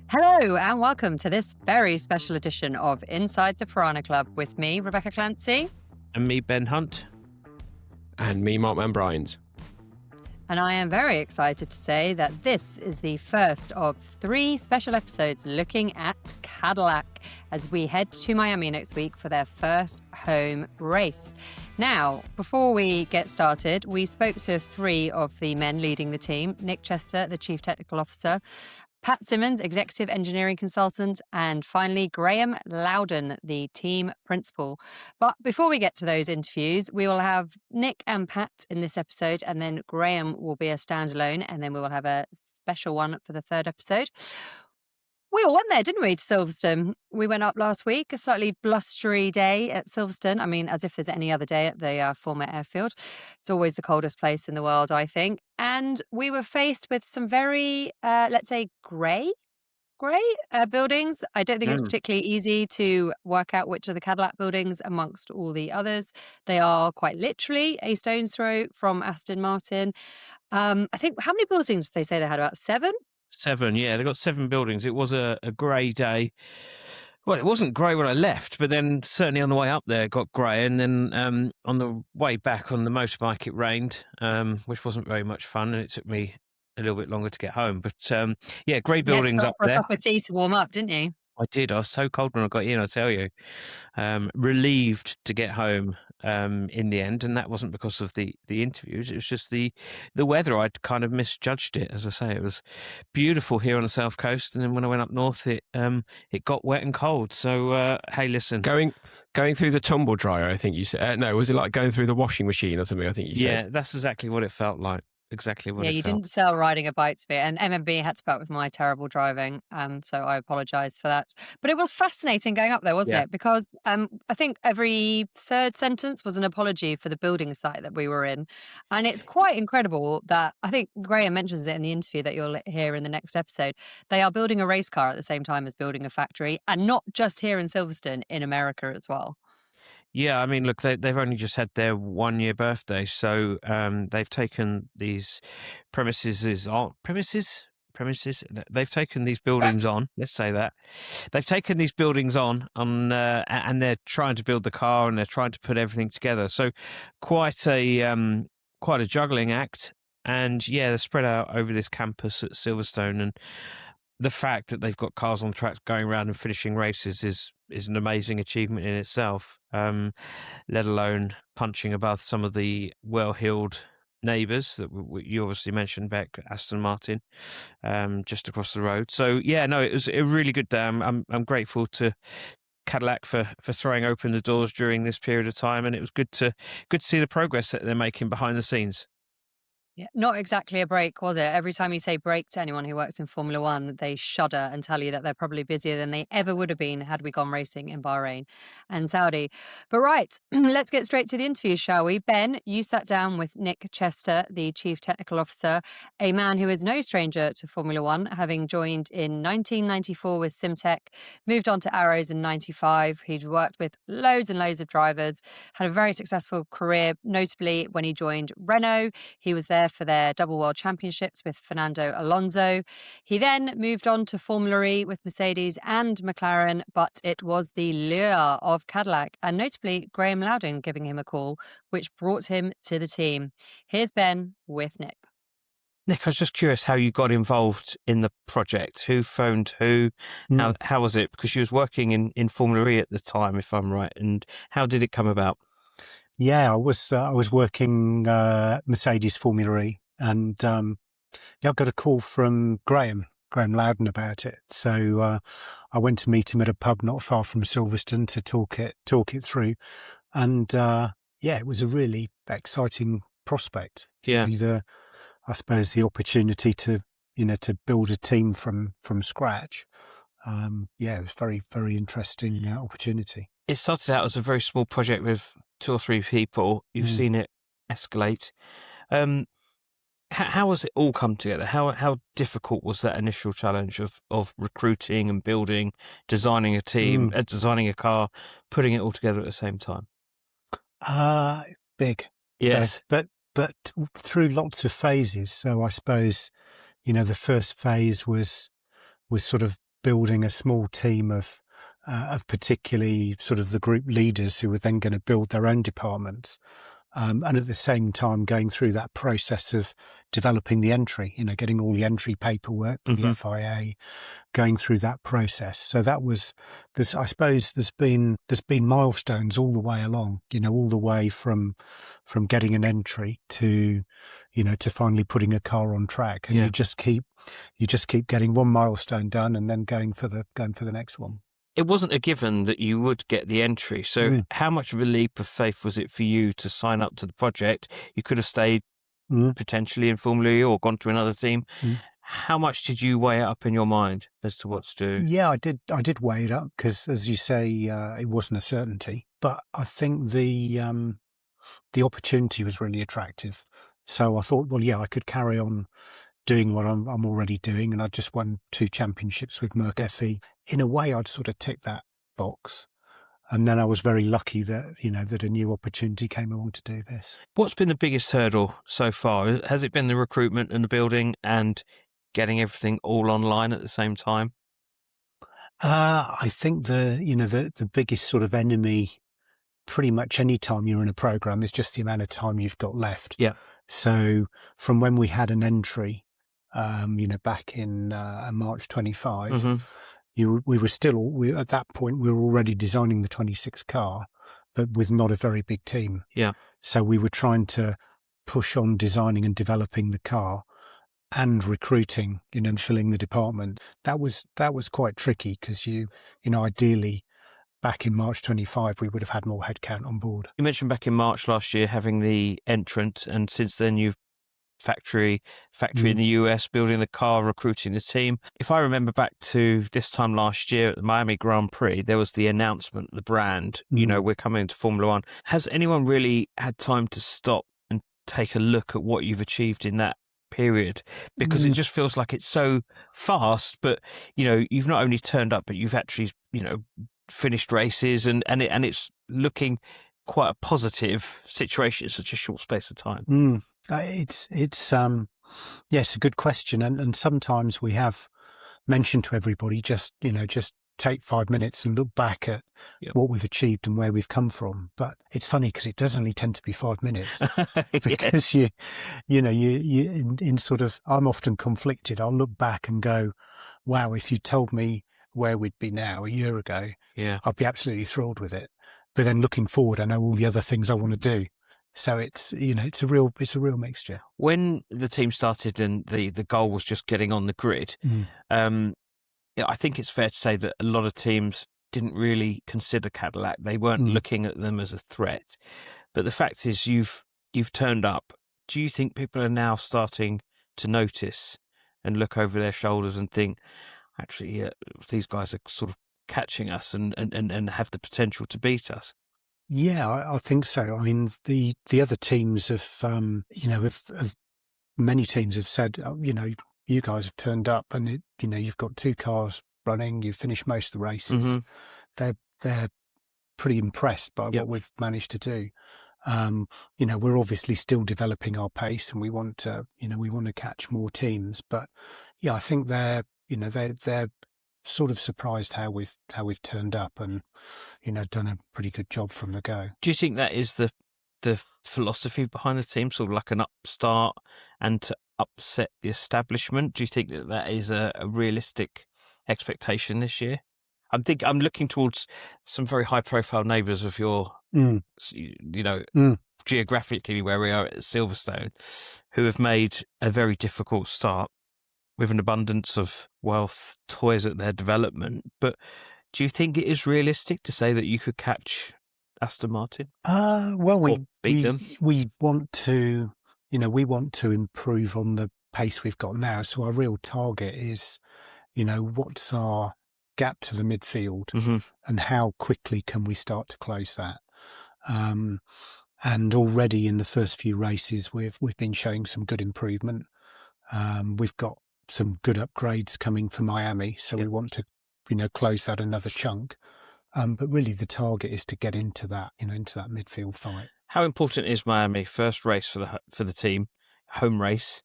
Hello and welcome to this very special edition of Inside the Piranha Club with me, Rebecca Clancy. And me, Ben Hunt. And me, Mark Van Bryans. And I am very excited to say that this is the first of 3 special episodes looking at Cadillac as we head to Miami next week for their first home race. Now, before we get started, we spoke to 3 of the men leading the team: Nick Chester, the Chief Technical Officer, Pat Symonds, Executive Engineering Consultant, and finally, Graham Loudon, the team principal. But before we get to those interviews, we will have Nick and Pat in this episode, and then Graham will be a standalone, and then we will have a special one for the 3rd episode. We all went there, didn't we, to Silverstone? We went up last week, a slightly blustery day at Silverstone. I mean, as if there's any other day at the former airfield. It's always the coldest place in the world, I think. And we were faced with some very, let's say, grey buildings. I don't think it's particularly easy to work out which are the Cadillac buildings amongst all the others. They are quite literally a stone's throw from Aston Martin. I think, how many buildings did they say they had? About 7? 7, yeah. They got 7 buildings. It was a grey day. Well, it wasn't grey when I left, but then certainly on the way up there it got grey. And then on the way back on the motorbike it rained, which wasn't very much fun. And it took me a little bit longer to get home. But yeah, grey buildings up for there. a cup of tea to warm up, didn't you? I did. I was so cold when I got in, I tell you. Relieved to get home in the end, and that wasn't because of the interviews. It was just the weather. I'd kind of misjudged it. As I say, it was beautiful here on the south coast, and then when I went up north, it got wet and cold. So hey, listen, Going through the tumble dryer, I think you said. No, was it like going through the washing machine or something? I think you said. Yeah, that's exactly what it felt like. Exactly what it you felt. didn't sell riding a bike to me, and MMB had to put up with my terrible driving, so I apologise for that. But it was fascinating going up there, wasn't Yeah. it? Because I think every 3rd sentence was an apology for the building site that we were in. And it's quite incredible that, I think Graham mentions it in the interview that you'll hear in the next episode, they are building a race car at the same time as building a factory, and not just here in Silverstone, in America as well. Yeah, I mean, look, they've only just had their 1-year birthday, so they've taken these premises. They've taken these buildings on. Let's say that they've taken these buildings on, and they're trying to build the car, and they're trying to put everything together. So quite a juggling act. And yeah, they're spread out over this campus at Silverstone, and the fact that they've got cars on tracks going around and finishing races is an amazing achievement in itself, let alone punching above some of the well-heeled neighbours that you obviously mentioned, Beck, Aston Martin, just across the road. So yeah, no, it was a really good day. I'm grateful to Cadillac for throwing open the doors during this period of time, and it was good to see the progress that they're making behind the scenes. Yeah, not exactly a break, was it? Every time you say break to anyone who works in Formula One, they shudder and tell you that they're probably busier than they ever would have been had we gone racing in Bahrain and Saudi. But right, let's get straight to the interview, shall we? Ben, you sat down with Nick Chester, the Chief Technical Officer, a man who is no stranger to Formula One, having joined in 1994 with Simtech, moved on to Arrows in 95. He'd worked with loads and loads of drivers, had a very successful career, notably when he joined Renault. He was there for their double world championships with Fernando Alonso. He then moved on to Formula E with Mercedes and McLaren, but it was the lure of Cadillac, and notably Graham Loudon giving him a call, which brought him to the team. Here's Ben with Nick. Nick, I was just curious how you got involved in the project. Who phoned who? How was it? Because you was working in Formula E at the time, if I'm right. And how did it come about? Yeah, I was working Mercedes Formula E, and I got a call from Graham Loudon about it. So I went to meet him at a pub not far from Silverstone to talk it through, and it was a really exciting prospect. Yeah, I suppose the opportunity to build a team from scratch. It was very, very interesting opportunity. it started out as a very small project with 2 or 3 people. You've seen it escalate. How has it all come together? How difficult was that initial challenge of recruiting and building, designing a team, designing a car, putting it all together at the same time? Big. Yes. So, but through lots of phases. So I suppose, the first phase was sort of building a small team of particularly sort of the group leaders who were then going to build their own departments. And at the same time going through that process of developing the entry, getting all the entry paperwork for the FIA, going through that process. So that was this. I suppose there's been milestones all the way along. All the way from getting an entry to, to finally putting a car on track. And you just keep getting one milestone done and then going for the next one. It wasn't a given that you would get the entry. So how much of a leap of faith was it for you to sign up to the project? You could have stayed potentially in Formula E or gone to another team. How much did you weigh it up in your mind as to what to do? Yeah, I did weigh it up because, as you say, it wasn't a certainty. But I think the opportunity was really attractive. So I thought, well, yeah, I could carry on doing what I'm already doing, and I just won 2 championships with Merc FE. In a way, I'd sort of tick that box, and then I was very lucky that that a new opportunity came along to do this. What's been the biggest hurdle so far? Has it been the recruitment and the building and getting everything all online at the same time? I think the biggest sort of enemy, pretty much any time you're in a program, is just the amount of time you've got left. Yeah. So from when we had an entry, back in March 25, we were still, at that point, we were already designing the 26 car, but with not a very big team. Yeah. So we were trying to push on designing and developing the car and recruiting, and filling the department. That was quite tricky because ideally, back in March 25, we would have had more headcount on board. You mentioned back in March last year having the entrant, and since then you've factory in the US, building the car, recruiting the team. If I remember back to this time last year at the Miami Grand Prix, there was the announcement, the brand, we're coming to Formula One. Has anyone really had time to stop and take a look at what you've achieved in that period? Because it just feels like it's so fast, but you've not only turned up, but you've actually finished races, and it's looking quite a positive situation in such a short space of time. It's yes, a good question, and sometimes we have mentioned to everybody just take 5 minutes and look back at what we've achieved and where we've come from. But it's funny because it does only tend to be 5 minutes because you in sort of, I'm often conflicted. I'll look back and go, wow, if you told me where we'd be now a year ago, I'd be absolutely thrilled with it. But then looking forward, I know all the other things I want to do. So it's it's a real mixture. When the team started and the goal was just getting on the grid, I think it's fair to say that a lot of teams didn't really consider Cadillac. They weren't looking at them as a threat. But the fact is, you've turned up. Do you think people are now starting to notice and look over their shoulders and think, actually, these guys are sort of catching us and have the potential to beat us? Yeah, I think so. I mean, the other teams have, many teams have said, you guys have turned up and you've got 2 cars running, you've finished most of the races. They're pretty impressed by what we've managed to do. We're obviously still developing our pace, and we want to catch more teams. But yeah, I think they're sort of surprised how we've turned up and done a pretty good job from the go. Do you think that is the philosophy behind the team, sort of like an upstart and to upset the establishment? Do you think that is a realistic expectation this year? I'm looking towards some very high profile neighbours of your geographically where we are at Silverstone, who have made a very difficult start with an abundance of wealth, toys at their development. But do you think it is realistic to say that you could catch Aston Martin? Well, beat them? We want to, improve on the pace we've got now. So our real target is, what's our gap to the midfield and how quickly can we start to close that? And already in the first few races, we've been showing some good improvement. We've got some good upgrades coming for Miami, so we want to, close that another chunk. But really, the target is to get into that, into that midfield fight. How important is Miami? First race for the team, home race.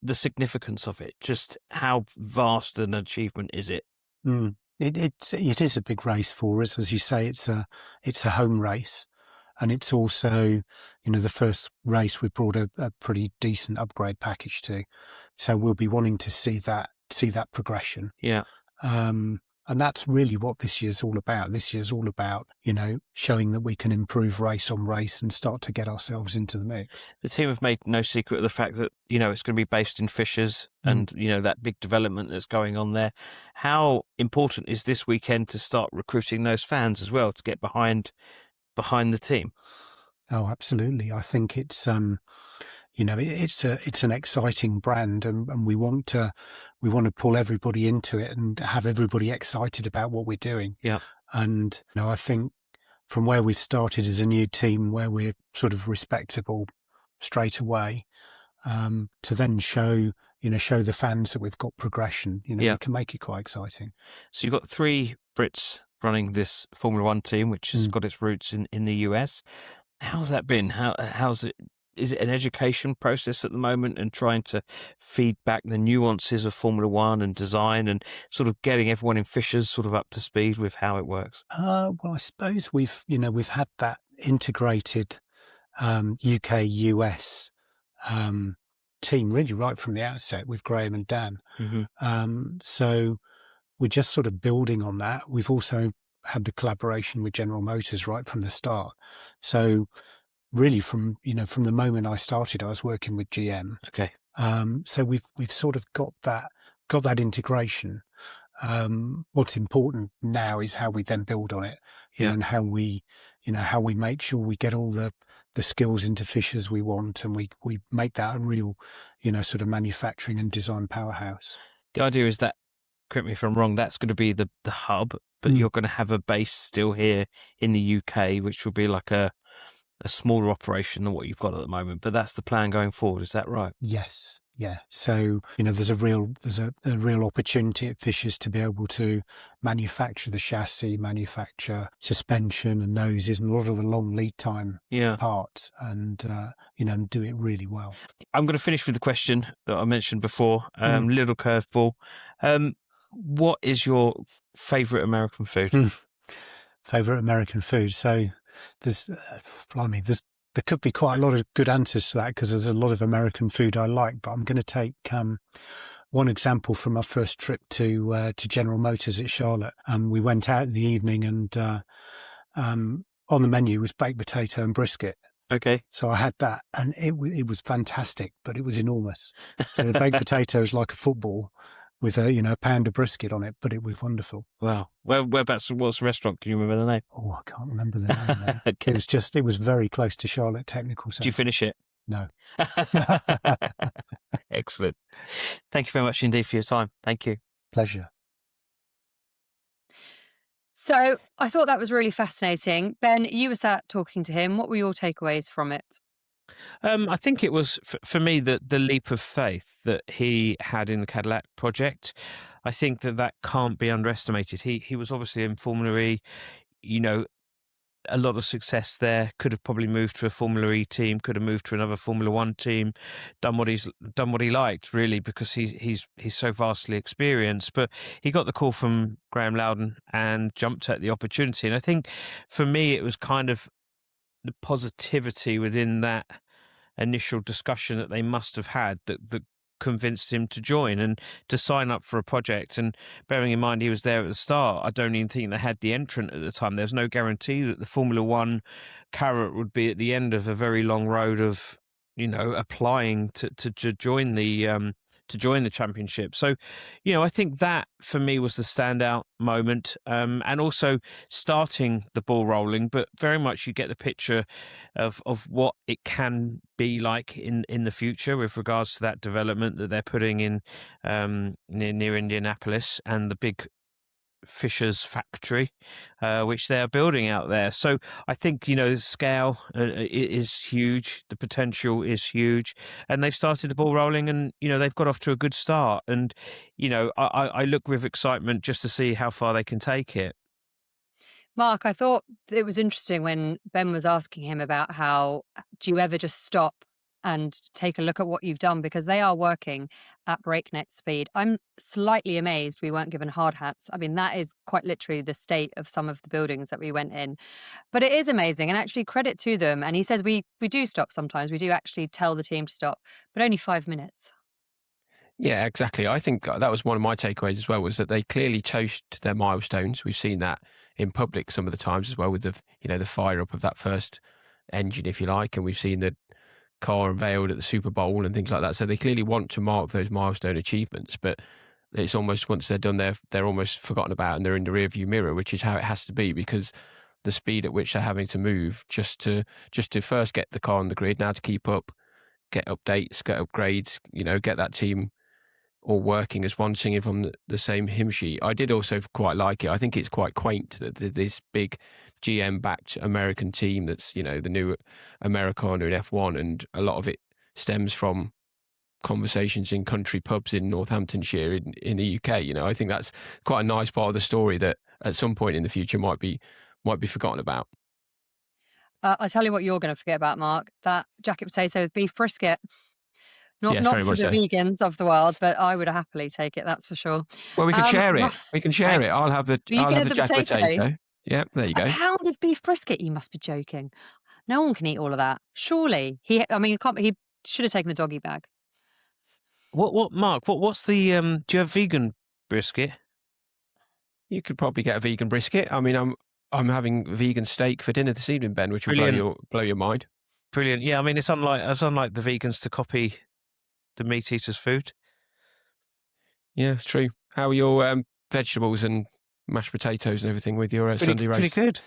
the significance of it? Just how vast an achievement is it? Mm. It is a big race for us, as you say. It's a home race, and it's also, the first race we brought a pretty decent upgrade package to, so we'll be wanting to see that progression. Yeah. And that's really what this year's all about. This year's all about, showing that we can improve race on race and start to get ourselves into the mix. The team have made no secret of the fact that, it's going to be based in Fishers and, that big development that's going on there. How important is this weekend to start recruiting those fans as well to get behind the team? Oh, absolutely. I think it's, it's an exciting brand, and we want to pull everybody into it and have everybody excited about what we're doing. Yeah. And, I think from where we've started as a new team, where we're sort of respectable straight away, to then show the fans that we've got progression, we can make it quite exciting. So you've got 3 Brits running this Formula One team, which has got its roots in the US. How's that been? How's it? Is it an education process at the moment and trying to feed back the nuances of Formula One and design and sort of getting everyone in Fishers sort of up to speed with how it works? Well, I suppose we've had that integrated UK US team really right from the outset with Graham and Dan. Mm-hmm. So we're just sort of building on that. We've also had the collaboration with General Motors right from the start. So really from the moment I started, I was working with GM. Okay. So we've sort of got that integration. What's important now is how we then build on it, and how we make sure we get all the skills into Fishers we want, and we make that a real, sort of manufacturing and design powerhouse. The idea is that, correct me if I'm wrong, that's going to be the hub, but you're going to have a base still here in the UK, which will be like a smaller operation than what you've got at the moment. But that's the plan going forward. Is that right? Yes. Yeah. So, there's a real opportunity at Fishers to be able to manufacture the chassis, manufacture suspension and noses and a lot of the long lead time parts, and, and do it really well. I'm going to finish with the question that I mentioned before, little curveball. What is your favourite American food? Favourite American food? So there could be quite a lot of good answers to that, because there's a lot of American food I like, but I'm going to take one example from our first trip to General Motors at Charlotte. We went out in the evening, and on the menu was baked potato and brisket. Okay. So I had that, and it was fantastic, but it was enormous. So the baked potato is like a football with a pound of brisket on it, but it was wonderful. Wow. Whereabouts? What's the restaurant? Can you remember the name? Oh, I can't remember the name now. Okay. It was very close to Charlotte Technical Centre. Did you finish it? No. Excellent. Thank you very much indeed for your time. Thank you. Pleasure. So I thought that was really fascinating. Ben, you were sat talking to him. What were your takeaways from it? I think it was, for me, the leap of faith that he had in the Cadillac project. I think that can't be underestimated. He was obviously in Formula E, a lot of success there. Could have probably moved to a Formula E team, could have moved to another Formula One team, done what he liked, really, because he's so vastly experienced. But he got the call from Graham Loudon and jumped at the opportunity. And I think for me, it was kind of the positivity within that initial discussion that they must have had that convinced him to join and to sign up for a project. And bearing in mind he was there at the start, I don't even think they had the entrant at the time. There's no guarantee that the Formula One carrot would be at the end of a very long road of applying to join the championship. So, I think that for me was the standout moment, and also starting the ball rolling. But very much you get the picture of what it can be like in the future with regards to that development that they're putting in near Indianapolis and the big Fishers factory, which they are building out there. So I think, the scale is huge, the potential is huge, and they've started the ball rolling, and, they've got off to a good start. And, I look with excitement just to see how far they can take it. Mark, I thought it was interesting when Ben was asking him about how do you ever just stop and take a look at what you've done, because they are working at breakneck speed. I'm slightly amazed we weren't given hard hats. I mean, that is quite literally the state of some of the buildings that we went in. But it is amazing, and actually credit to them. And he says we do stop sometimes. We do actually tell the team to stop, but only 5 minutes. Yeah, exactly. I think that was one of my takeaways as well, was that they clearly chose their milestones. We've seen that in public some of the times as well, with the fire up of that first engine, if you like, and we've seen the car unveiled at the Super Bowl and things like that. So they clearly want to mark those milestone achievements, but it's almost, once they're done, they're almost forgotten about and they're in the rearview mirror, which is how it has to be, because the speed at which they're having to move just to first get the car on the grid, now to keep up, get updates, get upgrades, get that team all working as one, singing from the same hymn sheet. I did also quite like it. I think it's quite quaint that this big GM-backed American team that's, the new Americana in F1, and a lot of it stems from conversations in country pubs in Northamptonshire in the UK. I think that's quite a nice part of the story that at some point in the future might be forgotten about. I'll tell you what you're going to forget about, Mark, that jacket potato with beef brisket. Not Yes, for very the much so. vegans of the world, but I would happily take it, that's for sure. Well, we can share it. right. We can share it. I'll have the You can have the jacket potato. Yeah, there you A go. pound of beef brisket? You must be joking. No one can eat all of that. Surely. He should have taken a doggy bag. What, Mark? What's the? Do you have vegan brisket? You could probably get a vegan brisket. I mean, I'm having vegan steak for dinner this evening, Ben, which will blow your mind. Brilliant. Yeah, I mean, it's unlike the vegans to copy the meat eaters' food. Yeah, it's true. How are your vegetables and mashed potatoes and everything with your Sunday roast? Pretty good.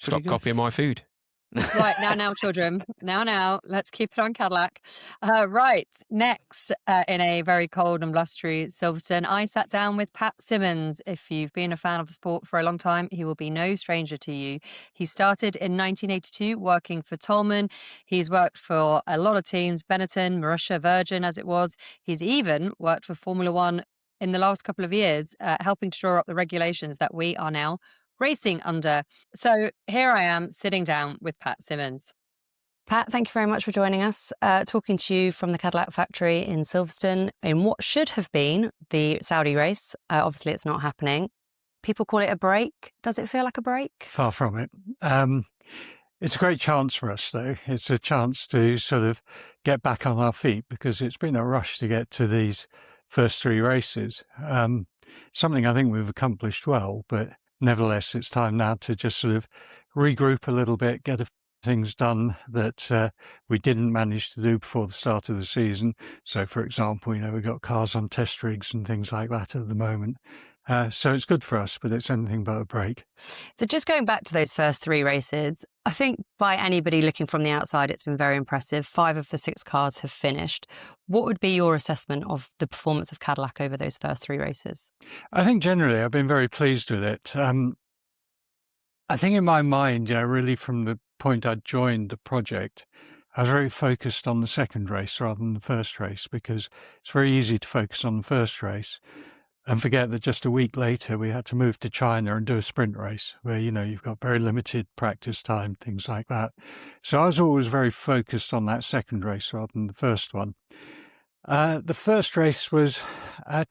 Stop copying my food. Right, now, children. Now, let's keep it on Cadillac. Right, next, in a very cold and blustery Silverstone, I sat down with Pat Symonds. If you've been a fan of sport for a long time, he will be no stranger to you. He started in 1982 working for Tolman. He's worked for a lot of teams, Benetton, Marussia, Virgin, as it was. He's even worked for Formula One in the last couple of years, helping to draw up the regulations that we are now racing under. So here I am sitting down with Pat Symonds. Pat, thank you very much for joining us, talking to you from the Cadillac factory in Silverstone in what should have been the Saudi race. Obviously, it's not happening. People call it a break. Does it feel like a break? Far from it. It's a great chance for us, though. It's a chance to sort of get back on our feet, because it's been a rush to get to these first 3 races. Something I think we've accomplished well, but nevertheless, it's time now to just sort of regroup a little bit, get a few things done that we didn't manage to do before the start of the season. So, for example, we've got cars on test rigs and things like that at the moment. So it's good for us, but it's anything but a break. So just going back to those first 3 races, I think by anybody looking from the outside, it's been very impressive. 5 of the 6 cars have finished. What would be your assessment of the performance of Cadillac over those first 3 races? I think generally I've been very pleased with it. I think in my mind, really from the point I joined the project, I was very focused on the second race rather than the first race, because it's very easy to focus on the first race and forget that just a week later we had to move to China and do a sprint race where, you've got very limited practice time, things like that. So I was always very focused on that second race rather than the first one. The first race was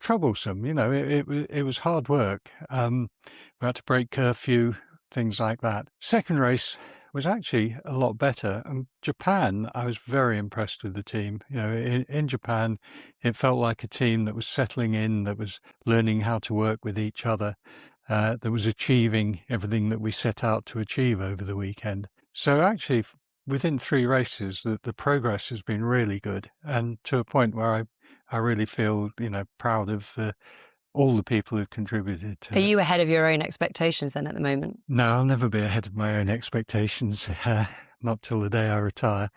troublesome. It was hard work. We had to break curfew, things like that. Second race was actually a lot better. And Japan, I was very impressed with the team. In Japan, it felt like a team that was settling in, that was learning how to work with each other, that was achieving everything that we set out to achieve over the weekend. So actually, within 3 races, the progress has been really good, and to a point where I really feel, proud of all the people who contributed to Are it. you ahead of your own expectations then at the moment? No, I'll never be ahead of my own expectations, not till the day I retire.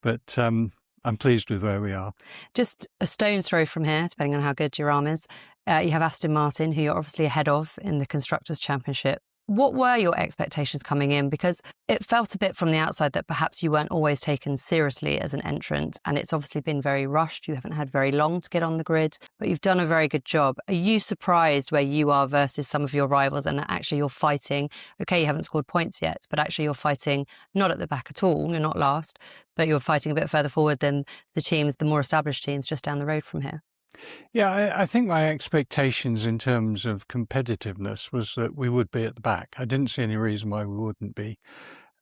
But I'm pleased with where we are. Just a stone's throw from here, depending on how good your arm is. You have Aston Martin, who you're obviously ahead of in the Constructors' Championship. What were your expectations coming in? Because it felt a bit from the outside that perhaps you weren't always taken seriously as an entrant, and it's obviously been very rushed. You haven't had very long to get on the grid, but you've done a very good job. Are you surprised where you are versus some of your rivals, and that actually you're fighting? Okay, you haven't scored points yet, but actually you're fighting not at the back at all. You're not last, but you're fighting a bit further forward than the more established teams just down the road from here. Yeah, I think my expectations in terms of competitiveness was that we would be at the back. I didn't see any reason why we wouldn't be.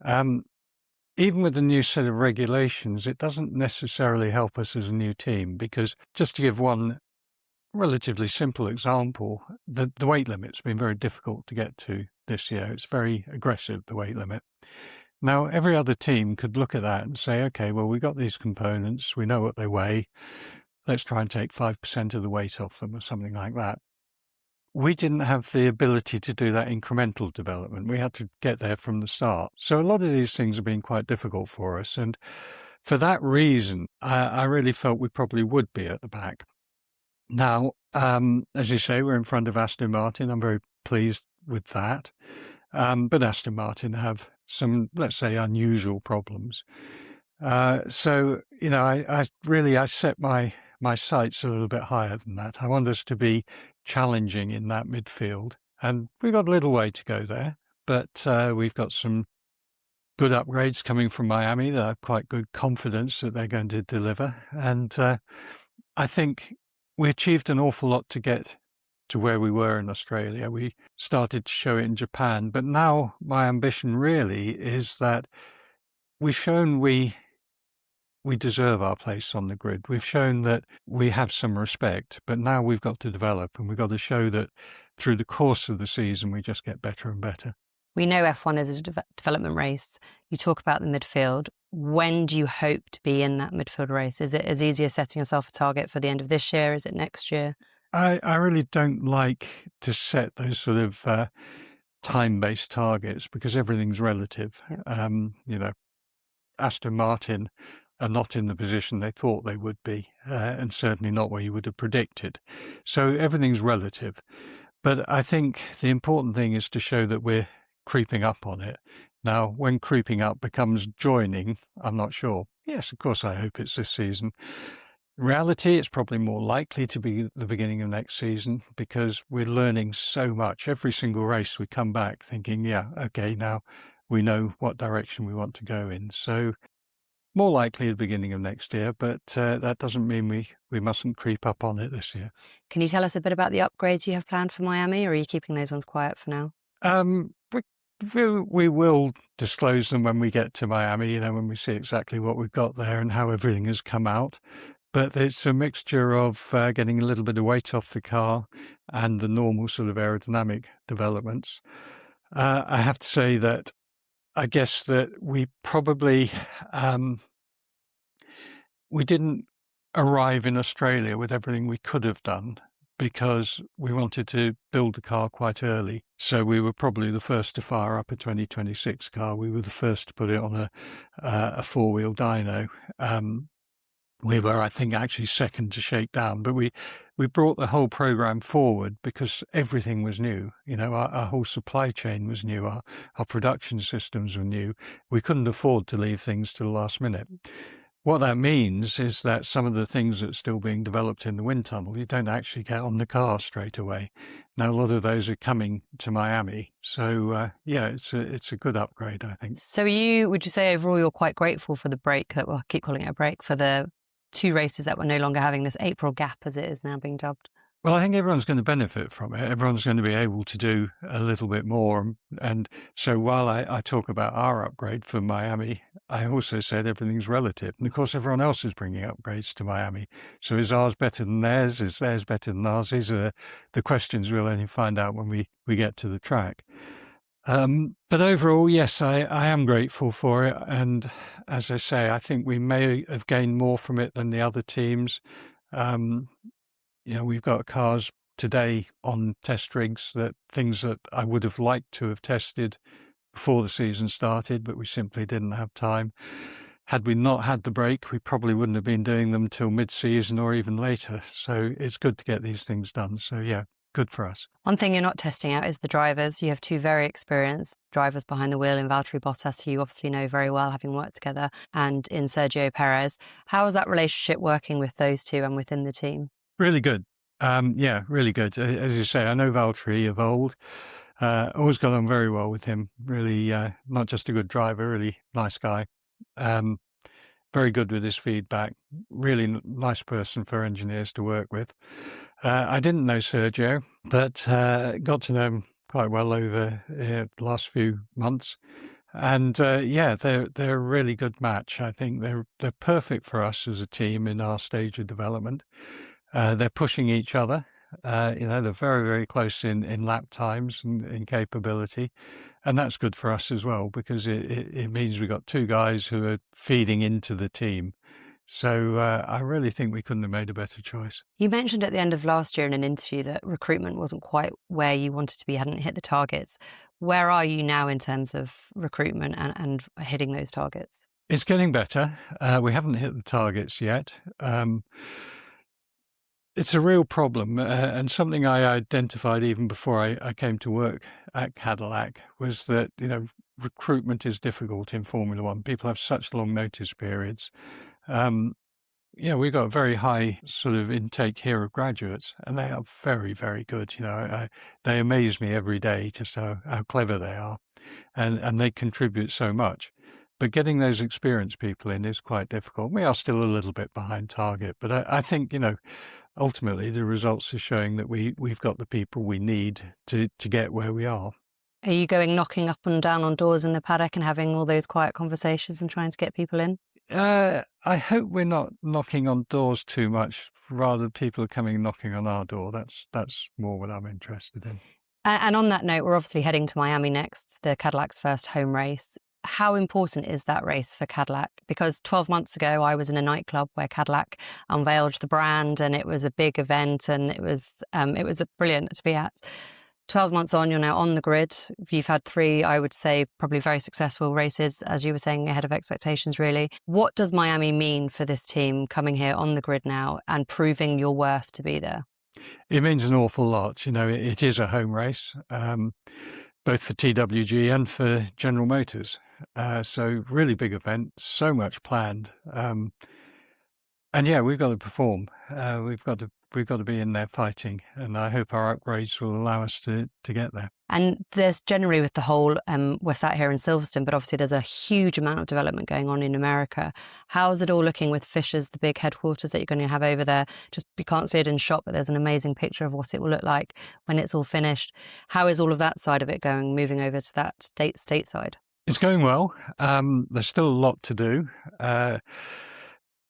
Even with the new set of regulations, it doesn't necessarily help us as a new team, because just to give one relatively simple example, the weight limit's been very difficult to get to this year. It's very aggressive, the weight limit. Now, every other team could look at that and say, okay, well, we got these components, we know what they weigh, let's try and take 5% of the weight off them or something like that. We didn't have the ability to do that incremental development. We had to get there from the start. So a lot of these things have been quite difficult for us. And for that reason, I really felt we probably would be at the back. Now, as you say, we're in front of Aston Martin. I'm very pleased with that. But Aston Martin have some, let's say, unusual problems. So, I set my sights a little bit higher than that. I want us to be challenging in that midfield, and we've got a little way to go there, but we've got some good upgrades coming from Miami that I have quite good confidence that they're going to deliver. And I think we achieved an awful lot to get to where we were in Australia. We started to show it in Japan, but now my ambition really is that we've shown we deserve our place on the grid. We've shown that we have some respect, but now we've got to develop, and we've got to show that through the course of the season, we just get better and better. We know F1 is a development race. You talk about the midfield. When do you hope to be in that midfield race? Is it as easy as setting yourself a target for the end of this year? Is it next year? I really don't like to set those sort of time-based targets, because everything's relative. Aston Martin are not in the position they thought they would be, and certainly not where you would have predicted. So everything's relative. But I think the important thing is to show that we're creeping up on it. Now, when creeping up becomes joining, I'm not sure. Yes, of course, I hope it's this season. In reality, it's probably more likely to be the beginning of next season, because we're learning so much. Every single race we come back thinking, yeah, okay, now we know what direction we want to go in. So more likely the beginning of next year, but that doesn't mean we mustn't creep up on it this year. Can you tell us a bit about the upgrades you have planned for Miami, or are you keeping those ones quiet for now? We will disclose them when we get to Miami, when we see exactly what we've got there and how everything has come out. But it's a mixture of getting a little bit of weight off the car and the normal sort of aerodynamic developments. I have to say that I guess that we probably we didn't arrive in Australia with everything we could have done, because we wanted to build the car quite early. So we were probably the first to fire up a 2026 car. We were the first to put it on a four-wheel dyno. We were, I think, actually second to Shakedown, but we brought the whole program forward because everything was new. Our whole supply chain was new. Our production systems were new. We couldn't afford to leave things to the last minute. What that means is that some of the things that are still being developed in the wind tunnel, you don't actually get on the car straight away. Now, a lot of those are coming to Miami. So, it's a good upgrade, I think. So would you say overall you're quite grateful for the break, I keep calling it a break, for the 2 races that we're no longer having this April gap, as it is now being dubbed? Well, I think everyone's going to benefit from it. Everyone's going to be able to do a little bit more. And so while I talk about our upgrade for Miami, I also said everything's relative. And of course, everyone else is bringing upgrades to Miami. So is ours better than theirs? Is theirs better than ours? These are the questions we'll only find out when we get to the track. But overall, yes, I am grateful for it. And as I say, I think we may have gained more from it than the other teams. We've got cars today on test rigs, things that I would have liked to have tested before the season started, but we simply didn't have time. Had we not had the break, we probably wouldn't have been doing them till mid-season or even later. So it's good to get these things done. So, yeah. good for us. One thing you're not testing out is the drivers. You have two very experienced drivers behind the wheel in Valtteri Bottas, who you obviously know very well, having worked together, and in Sergio Perez. How is that relationship working with those two and within the team? Really good. Yeah, really good. As you say, I know Valtteri of old. Always got on very well with him. Really, not just a good driver, really nice guy. Very good with his feedback. Really nice person for engineers to work with. I didn't know Sergio, but got to know him quite well over the last few months. And yeah, they're a really good match. I think they're perfect for us as a team in our stage of development. They're pushing each other. They're very, very close in lap times and in capability. And that's good for us as well, because it means we've got two guys who are feeding into the team. So I really think we couldn't have made a better choice. You mentioned at the end of last year in an interview that recruitment wasn't quite where you wanted to be, hadn't hit the targets. Where are you now in terms of recruitment and hitting those targets? It's getting better. We haven't hit the targets yet. It's a real problem, and something I identified even before I came to work at Cadillac was that, recruitment is difficult in Formula One. People have such long notice periods. We've got a very high sort of intake here of graduates, and they are very, very good. They amaze me every day just how clever they are, and they contribute so much. But getting those experienced people in is quite difficult. We are still a little bit behind target, but I think, ultimately the results are showing that we've got the people we need to get where we are. Are you going knocking up and down on doors in the paddock and having all those quiet conversations and trying to get people in? I hope we're not knocking on doors too much. Rather, people are coming knocking on our door. That's more what I'm interested in. And on that note, we're obviously heading to Miami next, the Cadillac's first home race. How important is that race for Cadillac? Because 12 months ago, I was in a nightclub where Cadillac unveiled the brand, and it was a big event, and it was brilliant to be at. 12 months on, you're now on the grid. You've had three, I would say, probably very successful races, as you were saying, ahead of expectations, really. What does Miami mean for this team coming here on the grid now and proving your worth to be there? It means an awful lot. It is a home race, both for TWG and for General Motors. So really big event, so much planned. And yeah, we've got to perform. We've got to be in there fighting, and I hope our upgrades will allow us to get there. And there's generally with the whole, we're sat here in Silverstone, but obviously there's a huge amount of development going on in America. How's it all looking with Fisher's, the big headquarters that you're going to have over there? Just, you can't see it in shot, but there's an amazing picture of what it will look like when it's all finished. How is all of that side of it going, moving over to that stateside? It's going well. There's still a lot to do.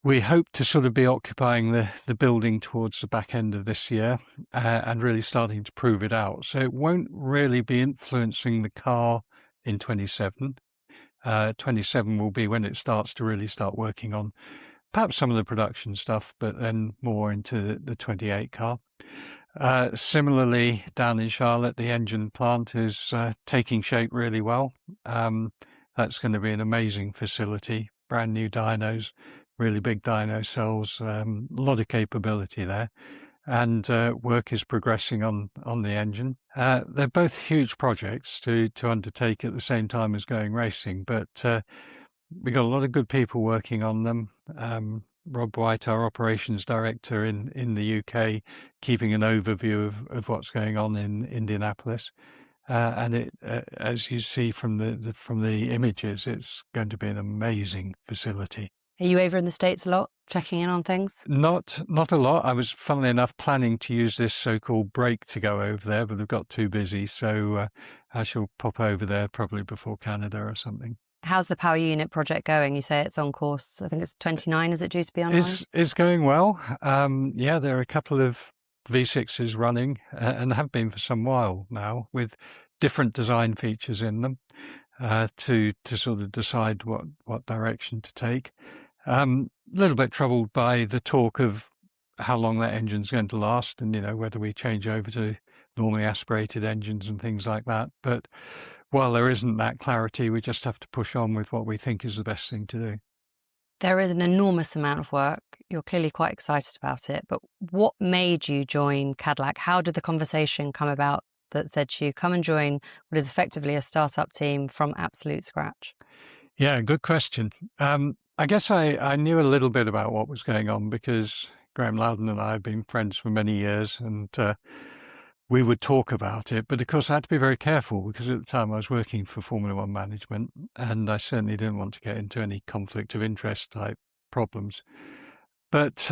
We hope to sort of be occupying the building towards the back end of this year and really starting to prove it out. So it won't really be influencing the car in 27. 27 will be when it starts to really start working on perhaps some of the production stuff, but then more into the 28 car. Similarly, down in Charlotte, the engine plant is taking shape really well. That's going to be an amazing facility, brand new dynos, really big dyno cells, a lot of capability there. And work is progressing on the engine. They're both huge projects to undertake at the same time as going racing, but we've got a lot of good people working on them. Rob White, our operations director in the UK, keeping an overview of what's going on in Indianapolis. And it, as you see from the images, it's going to be an amazing facility. Are you over in the States a lot, checking in on things? Not a lot. I was, funnily enough, planning to use this so-called break to go over there, but I've got too busy, so I shall pop over there probably before Canada or something. How's the power unit project going? You say it's on course. I think it's 29. Is it due to be online? It's going well. Yeah, there are a couple of V6s running and have been for some while now, with different design features in them to sort of decide what direction to take. A little bit troubled by the talk of how long that engine's going to last, and whether we change over to normally aspirated engines and things like that. But while there isn't that clarity, we just have to push on with what we think is the best thing to do. There is an enormous amount of work. You're clearly quite excited about it. But what made you join Cadillac? How did the conversation come about that said to you, come and join what is effectively a startup team from absolute scratch? Yeah, good question. I guess I knew a little bit about what was going on because Graham Loudon and I have been friends for many years, and we would talk about it. But of course, I had to be very careful because at the time I was working for Formula One management, and I certainly didn't want to get into any conflict of interest type problems. But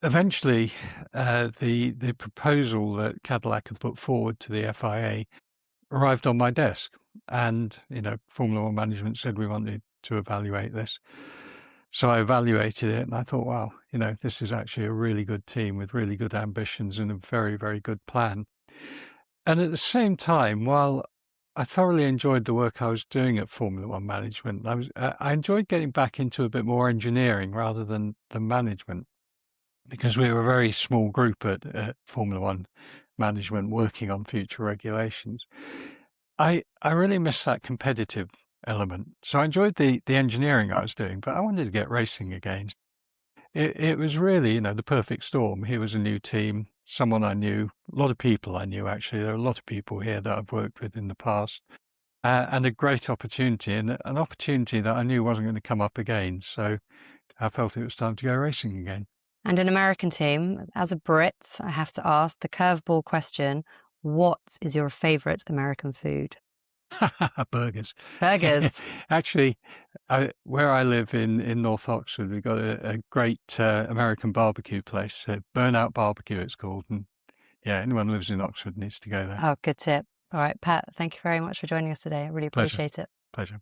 eventually, the proposal that Cadillac had put forward to the FIA arrived on my desk, and Formula One management said we wanted to evaluate this. So I evaluated it, and I thought, wow, this is actually a really good team with really good ambitions and a very, very good plan. And at the same time, while I thoroughly enjoyed the work I was doing at Formula One management, I enjoyed getting back into a bit more engineering rather than the management, because we were a very small group at Formula One management working on future regulations. I really miss that competitive element. So I enjoyed the engineering I was doing, but I wanted to get racing again. It was really, the perfect storm. Here was a new team, someone I knew, a lot of people I knew, actually. There are a lot of people here that I've worked with in the past, and a great opportunity, and an opportunity that I knew wasn't going to come up again. So I felt it was time to go racing again. And an American team, as a Brit, I have to ask the curveball question, what is your favourite American food? Burgers. Burgers. Actually, where I live in North Oxford, we've got a great American barbecue place, Burnout Barbecue it's called. And yeah, anyone who lives in Oxford needs to go there. Oh, good tip. All right, Pat, thank you very much for joining us today. I really appreciate it. Pleasure.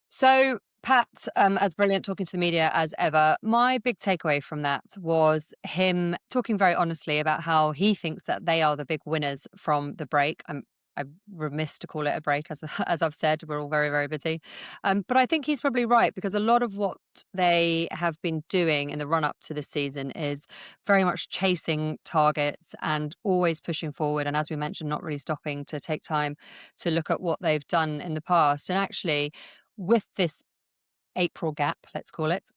So, Pat, as brilliant talking to the media as ever, my big takeaway from that was him talking very honestly about how he thinks that they are the big winners from the break. I'm remiss to call it a break, as I've said, we're all very, very busy. But I think he's probably right, because a lot of what they have been doing in the run up to this season is very much chasing targets and always pushing forward. And as we mentioned, not really stopping to take time to look at what they've done in the past. And actually, with this April gap, let's call it,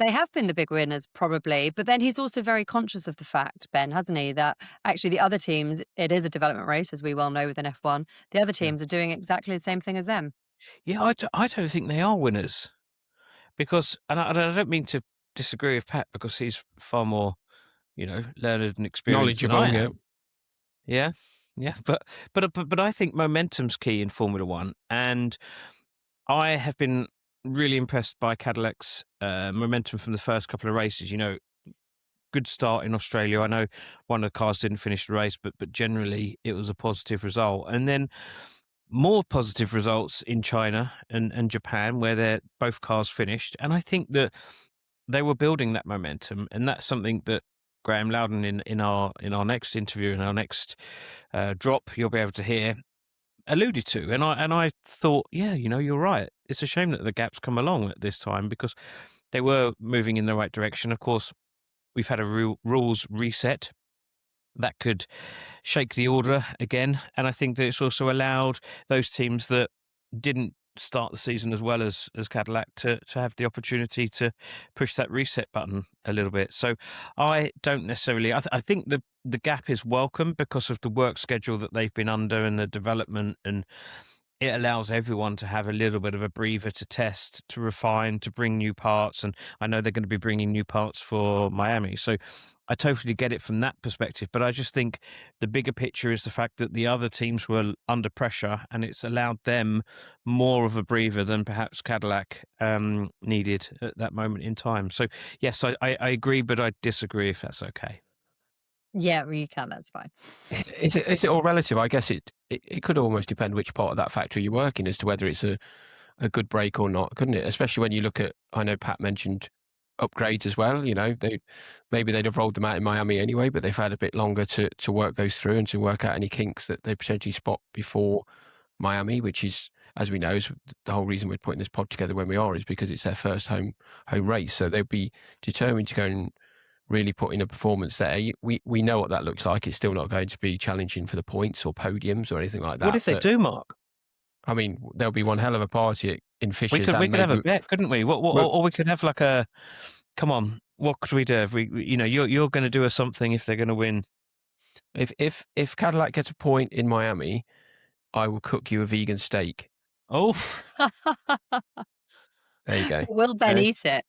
they have been the big winners probably, but then he's also very conscious of the fact, Ben, hasn't he, that actually the other teams, it is a development race, as we well know within F1, the other teams are doing exactly the same thing as them. Yeah, I don't think they are winners, because, and I don't mean to disagree with Pat, because he's far more, learned and experienced than I am. Yeah, but I think momentum's key in Formula One, and I have been really impressed by Cadillac's momentum from the first couple of races. Good start in Australia. I know one of the cars didn't finish the race, but generally it was a positive result. And then more positive results in China and Japan, where both cars finished. And I think that they were building that momentum, and that's something that Graham Loudon in our next interview, in our next drop, you'll be able to hear, alluded to. And I thought, yeah, you're right. It's a shame that the gap's come along at this time, because they were moving in the right direction. Of course, we've had a rules reset that could shake the order again. And I think that it's also allowed those teams that didn't start the season as well as Cadillac to have the opportunity to push that reset button a little bit. So I don't necessarily, I think the gap is welcome because of the work schedule that they've been under and the development, and it allows everyone to have a little bit of a breather to test, to refine, to bring new parts. And I know they're going to be bringing new parts for Miami. So I totally get it from that perspective. But I just think the bigger picture is the fact that the other teams were under pressure, and it's allowed them more of a breather than perhaps Cadillac needed at that moment in time. So, yes, I agree, but I disagree, if that's okay. Yeah, well, you can. That's fine. Is it all relative? I guess it could almost depend which part of that factory you work in as to whether it's a good break or not, couldn't it? Especially when you look at, I know Pat mentioned upgrades as well. Maybe they'd have rolled them out in Miami anyway, but they've had a bit longer to work those through and to work out any kinks that they potentially spot before Miami, which is, as we know, is the whole reason we're putting this pod together when we are, is because it's their first home race. So they'll be determined to go and really put in a performance there. We know what that looks like. It's still not going to be challenging for the points or podiums or anything like that. What if they do, Mark? I mean, there'll be one hell of a party in Fishers. We could have a bet, couldn't we? Or we could have like a. Come on, what could we do? If you're going to do us something if they're going to win. If Cadillac gets a point in Miami, I will cook you a vegan steak. Oh, there you go. Will Ben eat it?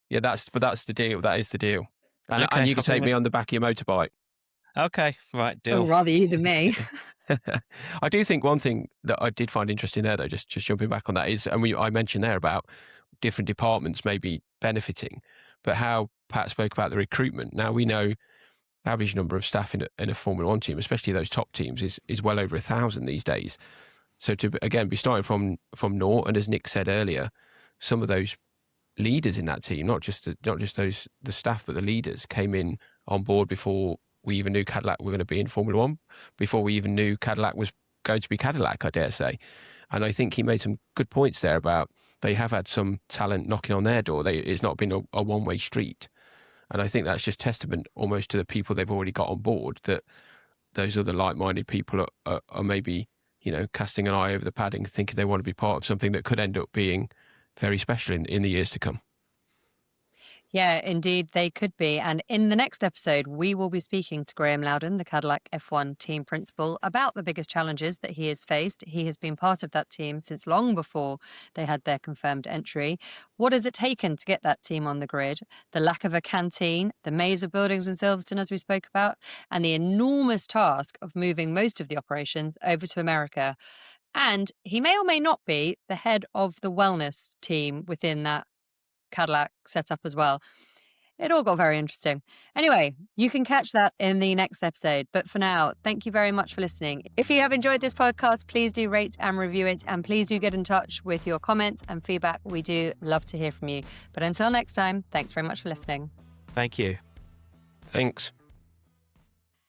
Yeah, that's the deal. That is the deal. And, Okay, and you can take me on the back of your motorbike. Okay, right, deal. Oh, rather you than me. I do think one thing that I did find interesting there, though, just jumping back on that, is, and I mentioned there about different departments maybe benefiting, but how Pat spoke about the recruitment. Now, we know the average number of staff in a Formula One team, especially those top teams, is well over 1,000 these days. So to, again, be starting from naught, and as Nick said earlier, some of those leaders in that team, not just the staff, but the leaders came in on board before we even knew Cadillac were going to be in Formula One, before we even knew Cadillac was going to be Cadillac, I dare say. And I think he made some good points there about they have had some talent knocking on their door. It's not been a one-way street. And I think that's just testament almost to the people they've already got on board, that those other like-minded people are maybe, casting an eye over the padding, thinking they want to be part of something that could end up being very special in the years to come. Yeah, indeed, they could be. And in the next episode, we will be speaking to Graham Loudon, the Cadillac F1 team principal, about the biggest challenges that he has faced. He has been part of that team since long before they had their confirmed entry. What has it taken to get that team on the grid? The lack of a canteen, the maze of buildings in Silverstone, as we spoke about, and the enormous task of moving most of the operations over to America. And he may or may not be the head of the wellness team within that Cadillac setup as well. It all got very interesting. Anyway, you can catch that in the next episode. But for now, thank you very much for listening. If you have enjoyed this podcast, please do rate and review it. And please do get in touch with your comments and feedback. We do love to hear from you. But until next time, thanks very much for listening. Thank you. Thanks.